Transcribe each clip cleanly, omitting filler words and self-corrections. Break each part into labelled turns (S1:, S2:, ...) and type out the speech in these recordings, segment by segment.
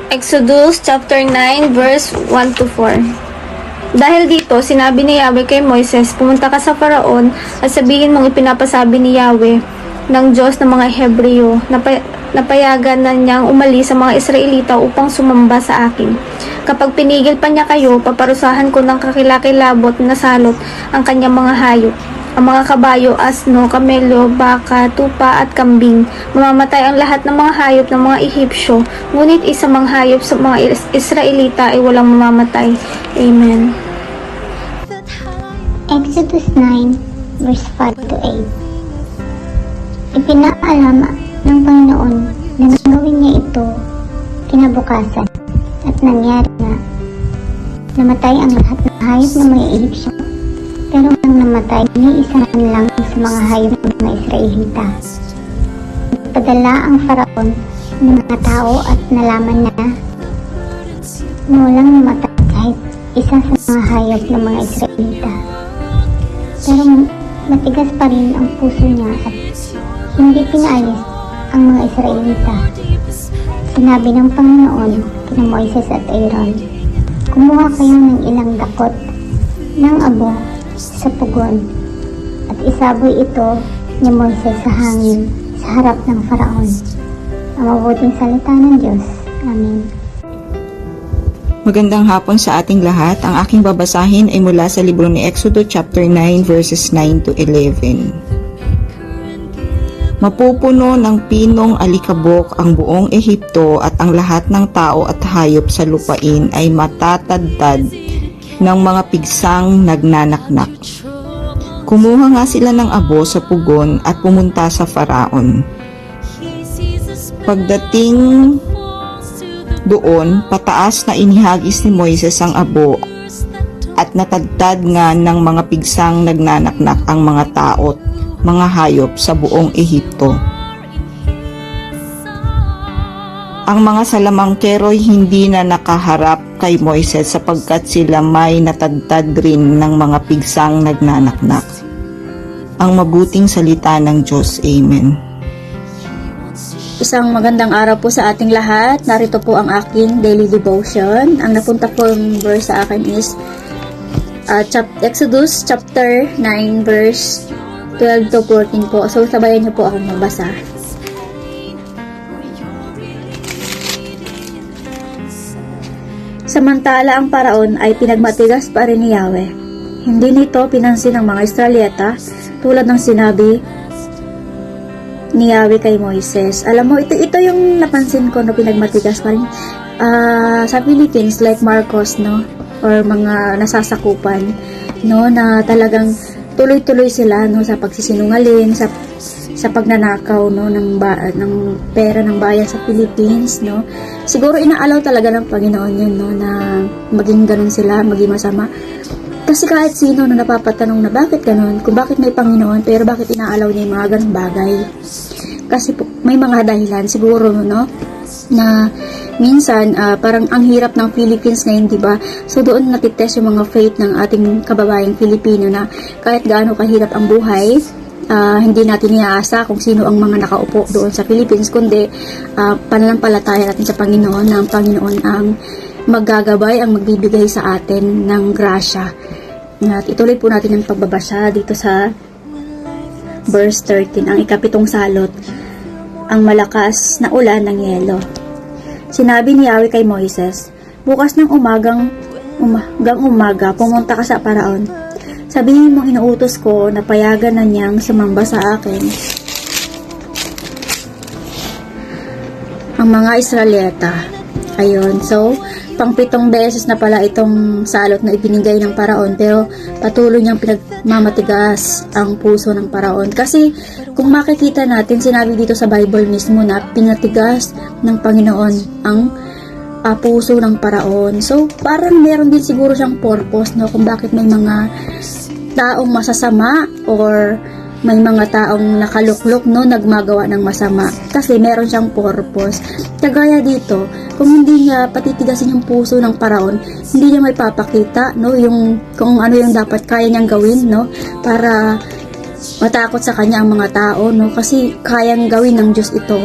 S1: Exodus chapter 9 verse 1 to 4. Dahil dito, sinabi ni Yahweh kay Moises, pumunta ka sa Faraon at sabihin mong ipinapasabi ni Yahweh ng Diyos ng mga Hebreo na napayagan na niyang umalis sa mga Israelita upang sumamba sa akin. Kapag pinigil pa niya kayo, paparusahan ko ng kakilakilabot na salot ang kanyang mga hayop. Ang mga kabayo, asno, kamelo, baka, tupa at kambing. Mamamatay ang lahat ng mga hayop ng mga Ehipsyo, ngunit isang mga hayop sa mga Israelita ay walang mamamatay. Amen.
S2: Exodus 9, verse 5 to 8. Ipinaalam ng Panginoon na gagawin niya ito kinabukasan at nangyari nga. Namatay ang lahat ng hayop ng mga Ehipsyo, pero nang namatay ni isa man lang sa mga hayop ng mga Israelita. Nagpadala ang Faraon ng mga tao at nalaman na walang namatay kahit isa sa mga hayop ng mga Israelita. Pero matigas pa rin ang puso niya at hindi pinaalis ang mga Israelita. Sinabi ng Panginoon kina Moises at Aaron, kumuha kayo ng ilang dakot ng abo sa pugon at isaboy ito ni Moises sa hangin sa harap ng Faraon. Ang mabuting salita ng Diyos. Amen.
S3: Magandang hapon sa ating lahat. Ang aking babasahin ay mula sa libro ni Exodus chapter 9 verses 9 to 11. Mapupuno ng pinong alikabok ang buong Ehipto at ang lahat ng tao at hayop sa lupain ay matatadtad ng mga pigsang nagnanaknak. Kumuha nga sila ng abo sa pugon at pumunta sa Faraon. Pagdating doon, pataas na inihagis ni Moises ang abo at natagtad nga ng mga pigsang nagnanaknak ang mga tao at mga hayop sa buong Ehipto. Ang mga salamangkero'y hindi na nakaharap kay Moises sapagkat sila may natagtad rin ng mga pigsang nagnanaknak. Ang mabuting salita ng Diyos. Amen.
S4: Isang magandang araw po sa ating lahat. Narito po ang aking daily devotion. Ang napunta po yung verse sa akin is Exodus chapter 9 verse 12 to 14 po. So sabayan niyo po akong magbasa. Samantala ang Paraon ay pinagmatigas pa rin ni Yahweh. Hindi nito pinansin ang mga Israelita tulad ng sinabi ni Yahweh kay Moises. Alam mo, ito yung napansin ko na pinagmatigas pa rin. Sa Philippines, like Marcos, no? Or mga nasasakupan, no? Na talagang tuloy-tuloy sila, no? Sa pagsisinungaling, sa pagnanakaw, no? Ng pera ng bayan sa Philippines, no? Siguro inaalaw talaga ng Panginoon yun, no? Na maging ganun sila, maging masama. Kasi kahit sino na napapatanong na bakit ganun, kung bakit may Panginoon, pero bakit inaalaw niya yung mga ganung bagay. Kasi po, may mga dahilan siguro, no, na minsan parang ang hirap ng Philippines ngayon, diba? So doon natitest yung mga faith ng ating kababayang Pilipino na kahit gaano kahirap ang buhay, hindi natin iaasa kung sino ang mga nakaupo doon sa Philippines, kundi pananampalataya natin sa Panginoon na ang Panginoon ang maggagabay, ang magbibigay sa atin ng grasya. At ituloy po natin ang pagbabasa dito sa verse 13, ang ikapitong salot, ang malakas na ulan ng yelo. Sinabi ni Yahweh kay Moises, bukas ng umaga, pumunta ka sa Paraon. Sabihin mong inuutos ko na payagan na niyang sumamba sa akin ang mga Israelita. Ayun, so pang-pitong beses na pala itong salot na ibinigay ng Paraon, pero patuloy niyang pinagmamatigas ang puso ng Paraon. Kasi kung makikita natin, sinabi dito sa Bible mismo na pinatigas ng Panginoon ang puso ng Paraon. So parang meron din siguro siyang purpose, no, kung bakit may mga taong masasama or may mga taong nakaluklok, no, nagmagawa ng masama. Kasi meron siyang purpose. Kagaya dito, kung hindi niya patitigasin yung puso ng Paraon, hindi niya may papakita, no, yung kung ano yung dapat kaya niyang gawin, no, para matakot sa kanya ang mga tao, no, kasi kayang gawin ng Diyos ito.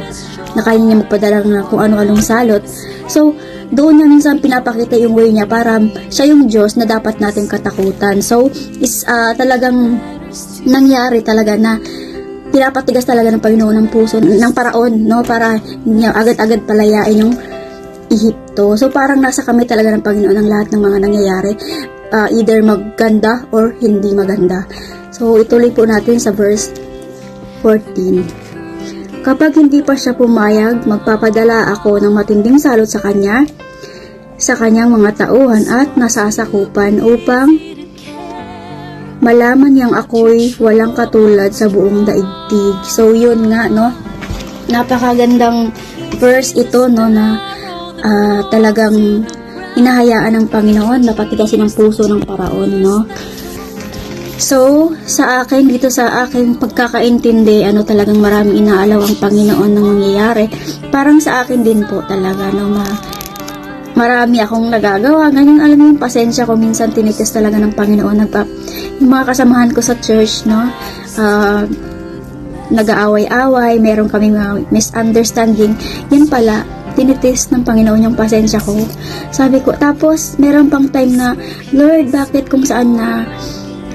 S4: na kaya niya magpadala ng kung ano-anong salot. So, doon niya minsan pinapakita yung way niya para siya yung Diyos na dapat natin katakutan. So, talagang nangyari talaga na pinapatigas talaga ng Panginoon ng puso ng paraon, no, para niya agad-agad palayain yung Ehipto. So parang nasa kami talaga ng Panginoon ang lahat ng mga nangyayari, either maganda or hindi maganda. So ituloy po natin sa verse 14. Kapag hindi pa siya pumayag, magpapadala ako ng matinding salot sa kanya, sa kanyang mga tauhan at nasasakupan upang malaman niyang ako'y walang katulad sa buong daigdig. So yun nga, no, napakagandang verse ito, no, na talagang hinahayaan ng Panginoon na patigasin ang puso ng paraon, no. So sa akin, dito sa akin pagkakaintindi, talagang maraming inaalaw ang Panginoon ng nangyayari. Parang sa akin din po talaga, no, marami akong nagagawa, ganyan, alam mo yung pasensya ko, minsan tinitis talaga ng Panginoon. Yung mga kasamahan ko sa church, no, nag-aaway-away, meron kami mga misunderstanding, yan pala, tinitis ng Panginoon yung pasensya ko. Sabi ko, tapos, meron pang time na, Lord, bakit kung saan na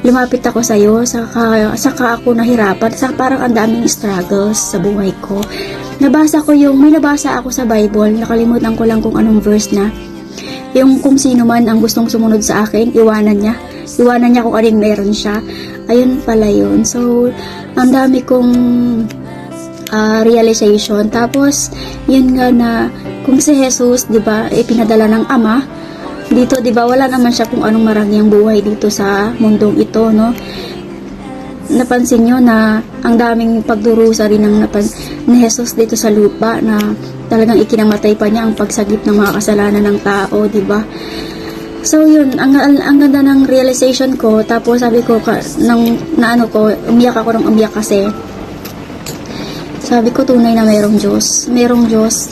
S4: lumapit ako sa'yo, saka ako nahirapan, parang ang daming struggles sa buhay ko. May nabasa ako sa Bible, nakalimutan ko lang kung anong verse na, yung kung sino man ang gustong sumunod sa akin, iwanan niya kung alin meron siya. Ayun pala yun. So, ang dami kong realization. Tapos, yun nga na, kung si Jesus, di ba, pinadala ng Ama, dito, di ba, wala naman siya kung anong marangyang buhay dito sa mundong ito, no? Napansin nyo na ang daming pagdurusa rin ni Jesus dito sa lupa, na talagang ikinamatay pa niya ang pagsagip ng mga kasalanan ng tao, di ba? So yun, ang ganda ng realization ko. Tapos sabi ko, umiyak ako ng umiyak kasi sabi ko, tunay na merong Diyos,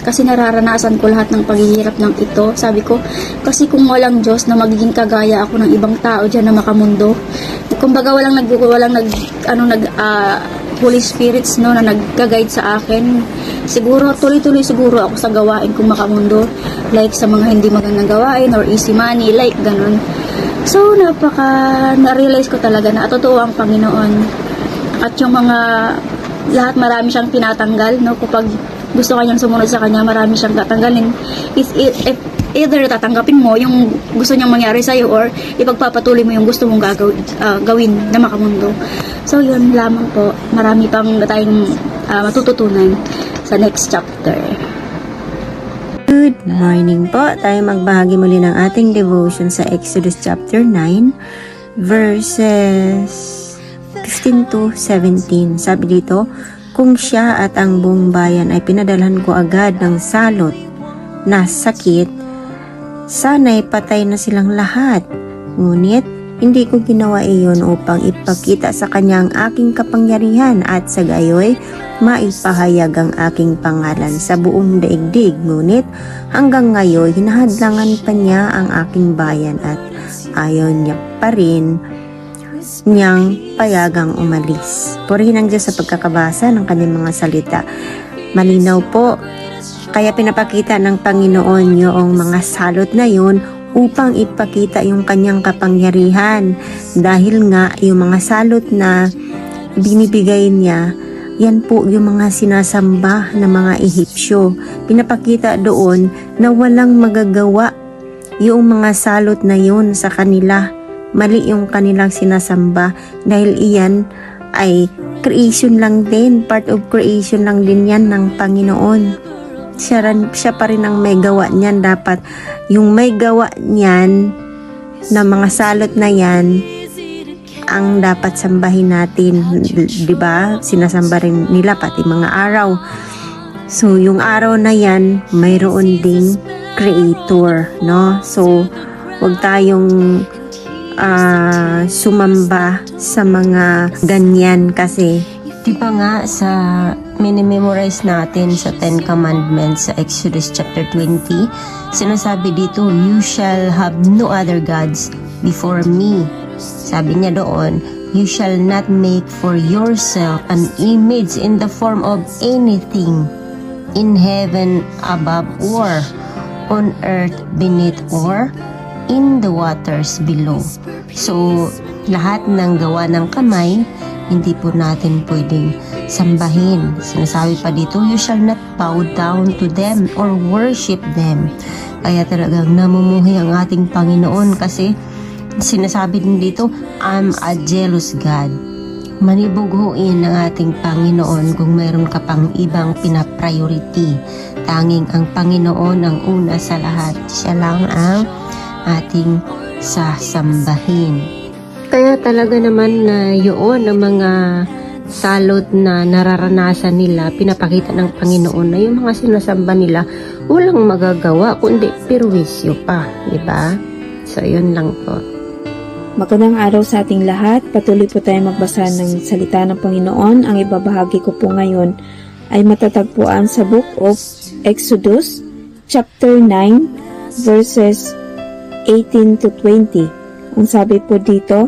S4: kasi nararanasan ko lahat ng paghihirap ng ito. Sabi ko, kasi kung walang Diyos na magiging kagaya ako ng ibang tao dyan na makamundo, kumbaga walang Holy Spirits, no, na nag-guide sa akin, siguro tuloy-tuloy siguro ako sa gawain kung makamundo, like sa mga hindi magandang gawain or easy money, like ganun. So na-realize ko talaga na totoo ang Panginoon, at yung mga lahat marami siyang tinatanggal, no, kapag gusto kanyang sumunod sa kanya, marami siyang tatanggalin. If either tatanggapin mo yung gusto niyang mangyari sa'yo, or ipagpapatuloy mo yung gusto mong gawin na makamundo. So yun lamang po, marami pang tayong matututunan sa next chapter.
S5: Good morning po. Tayo magbahagi muli ng ating devotion sa Exodus chapter 9 verses 15 to 17. Sabi dito, kung siya at ang buong bayan ay pinadalhan ko agad ng salot na sakit, sana'y patay na silang lahat. Ngunit, hindi ko ginawa iyon upang ipakita sa kanya ang aking kapangyarihan, at sa gayoy, maipahayag ang aking pangalan sa buong daigdig. Ngunit, hanggang ngayon, hinahadlangan pa niya ang aking bayan, at ayaw niya pa rin niyang payagang umalis. Purihin ang Diyos sa pagkakabasa ng kanyang mga salita. Malinaw po, kaya pinapakita ng Panginoon yung mga salot na yun upang ipakita yung kanyang kapangyarihan. Dahil nga yung mga salot na binibigay niya, yan po yung mga sinasamba ng mga Ehipsyo. Pinapakita doon na walang magagawa yung mga salot na yun sa kanila. Mali yung kanilang sinasamba, dahil iyan ay creation lang din, part of creation lang din yan ng Panginoon. Siya pa rin ang may gawa niyan. Dapat yung may gawa niyan na mga salot na yan ang dapat sambahin natin, diba? Sinasamba rin nila pati mga araw. So yung araw na yan, mayroon ding creator, no? So wag tayong sumamba sa mga ganyan, kasi di ba nga sa minimemorize natin sa 10 Commandments sa Exodus chapter 20, sinasabi dito, you shall have no other gods before me. Sabi niya doon, you shall not make for yourself an image in the form of anything in heaven above or on earth beneath or in the waters below. So, lahat ng gawa ng kamay, hindi po natin pwedeng sambahin. Sinasabi pa dito, you shall not bow down to them or worship them. Kaya talagang namumuhi ang ating Panginoon kasi sinasabi din dito, I'm a jealous God. Manibughuin ng ating Panginoon kung mayroon ka pang ibang pinapriority. Tanging ang Panginoon ang una sa lahat. Siya lang ang ating sasambahin. Kaya talaga naman na yun ang mga salot na nararanasan nila, pinapakita ng Panginoon na yung mga sinasamba nila walang magagawa kundi perwisyo pa, di ba? So yun lang po.
S6: Magandang araw sa ating lahat. Patuloy po tayo magbasa ng salita ng Panginoon. Ang ibabahagi ko po ngayon ay matatagpuan sa Book of Exodus, chapter 9, verses 18 to 20. Ang sabi po dito,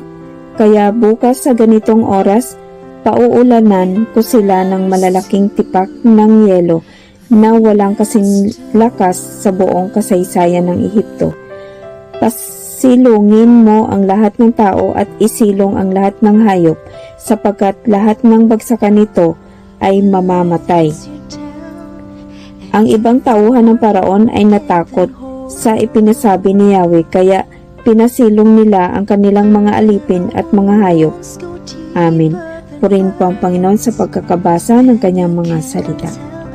S6: kaya bukas sa ganitong oras, pauulanan ko sila ng malalaking tipak ng yelo na walang kasing lakas sa buong kasaysayan ng Ehipto. Pasilungin mo ang lahat ng tao at isilong ang lahat ng hayop, sapagkat lahat ng bagsakan nito ay mamamatay. Ang ibang tauhan ng paraon ay natakot sa ipinasabi ni Yahweh, kaya pinasilong nila ang kanilang mga alipin at mga hayop. Amen. Purihin po ang Panginoon sa pagkakabasa ng kanyang mga salita.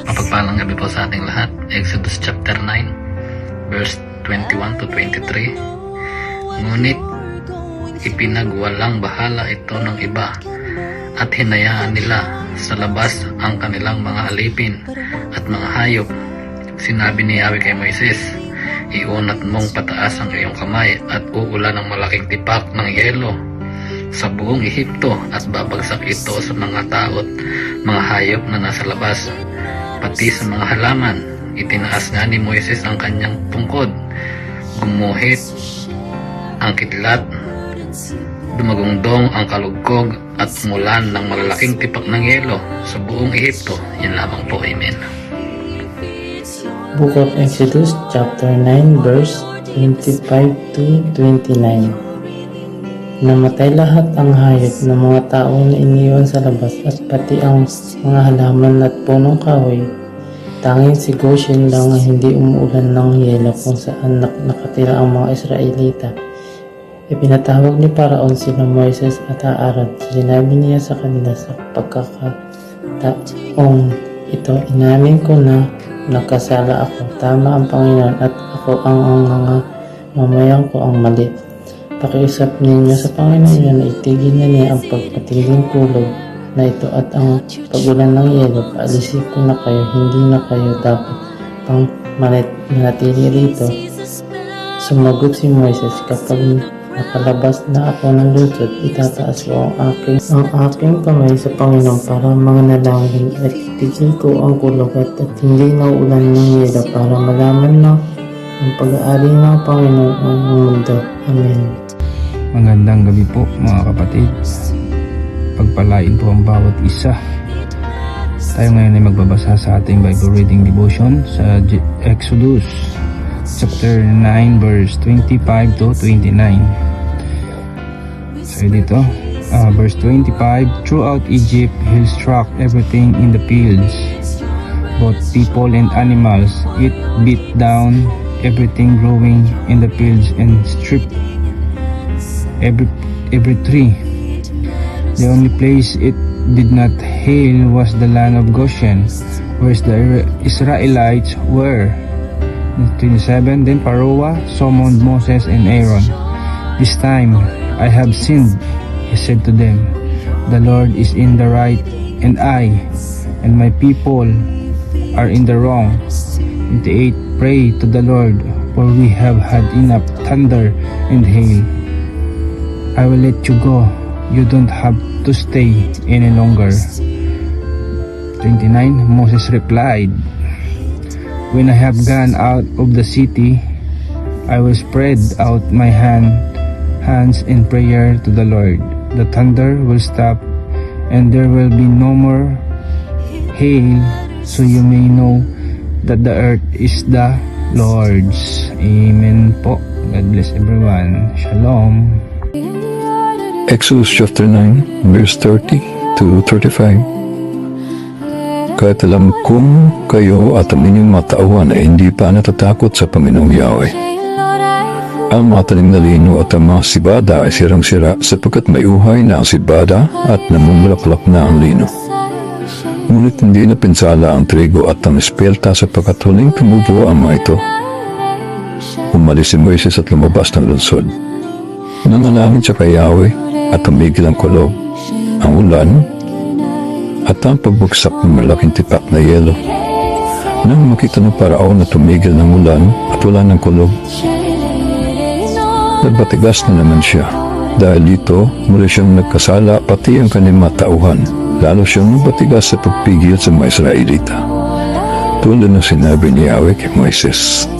S7: Mapagpalang gabi po sa ating lahat. Exodus chapter 9, verse 21 to 23. Ngunit ipinagwalang bahala ito ng iba at hinayaan nila sa labas ang kanilang mga alipin at mga hayop. Sinabi ni Yahweh kay Moises, iunat mong pataas ang iyong kamay at uulan ng malaking tipak ng yelo sa buong Ehipto at babagsak ito sa mga tao at mga hayop na nasa labas, pati sa mga halaman. Itinaas nga ni Moises ang kanyang tungkod, gumuhit ang kidlat, dumagungdong ang kalugkog at umulan ng malalaking tipak ng yelo sa buong Ehipto. Yan lamang po. Amen.
S8: Book of Exodus chapter 9 verse 25 to 29. Namatay lahat ang hayop ng mga tao na iniwan sa labas at pati ang mga halaman at punong kahoy. Tanging si Goshen lang ang hindi umuulan ng yelo kung saan nakatira ang mga Israelita. Ipinatawag ni Paraon sila Moises at Aaron. Sinabi niya sa kanila sa pagkakataong ito, inamin ko na nagkasala ako. Tama ang Panginoon at ako ang mga mamayan ko ang mali. Pakiusap ninyo sa Panginoon na itigil na niya ang pagpatinding kulog na ito at ang pagulan ng yelo. Paalisin ko na kayo, hindi na kayo dapat pang manatili rito. Sumagot si Moises, kapag nakalabas na ako ng lungsod, itataas ko ang aking kamay sa Panginoon para manalangin at itigil ko ang kulog at hindi nauulan ng yelo para malaman na ang pag-aari ng Panginoon ang mundo. Amen.
S9: Magandang gabi po mga kapatid. Pagpalain po ang bawat isa. Tayo ngayon ay magbabasa sa ating Bible reading devotion sa Exodus chapter 9 verse 25 to 29. So dito, verse 25, throughout Egypt he struck everything in the fields, both people and animals. It beat down everything growing in the fields and stripped every tree. The only place it did not hail was the land of Goshen, where the Israelites were. 27, then Pharaoh summoned Moses and Aaron. This time I have sinned, he said to them. The Lord is in the right, and I and my people are in the wrong. 28, pray to the Lord, for we have had enough thunder and hail. I will let you go. You don't have to stay any longer. 29, Moses replied, when I have gone out of the city, I will spread out my hands in prayer to the Lord. The thunder will stop, and there will be no more hail, so you may know that the earth is the Lord's. Amen po. God bless everyone. Shalom.
S10: Exodus chapter 9, verse 30 to 35. Kahit alam kong kayo at ang inyong mga tauhan ay hindi pa natatakot sa Panginoong Yahweh. Ang mga tanim na lino at ang mga sibada ay sirang-sira sapagkat may uhay na ang sibada at namumulaklak na ang lino. Ngunit hindi na pinsala ang trigo at ang espelta sapagkat huling tumubo ang mga ito. Umalis si Moises at lumabas ng lungsod. Nanalangin siya kay Yahweh at tumigil ang kulob, ang ulan, at ang pagbagsak ng malaking tipak na yelo. Nang makita ng Paraon na tumigil ng ulan at wala ng kulob, nagbatigas na naman siya. Dahil dito, muli siyang nagkasala pati ang kanyang mga tauhan. Lalo siyang nagbatigas sa pagpigil sa mga Israelita. Tulad ng sinabi ni Yahweh kay Moises.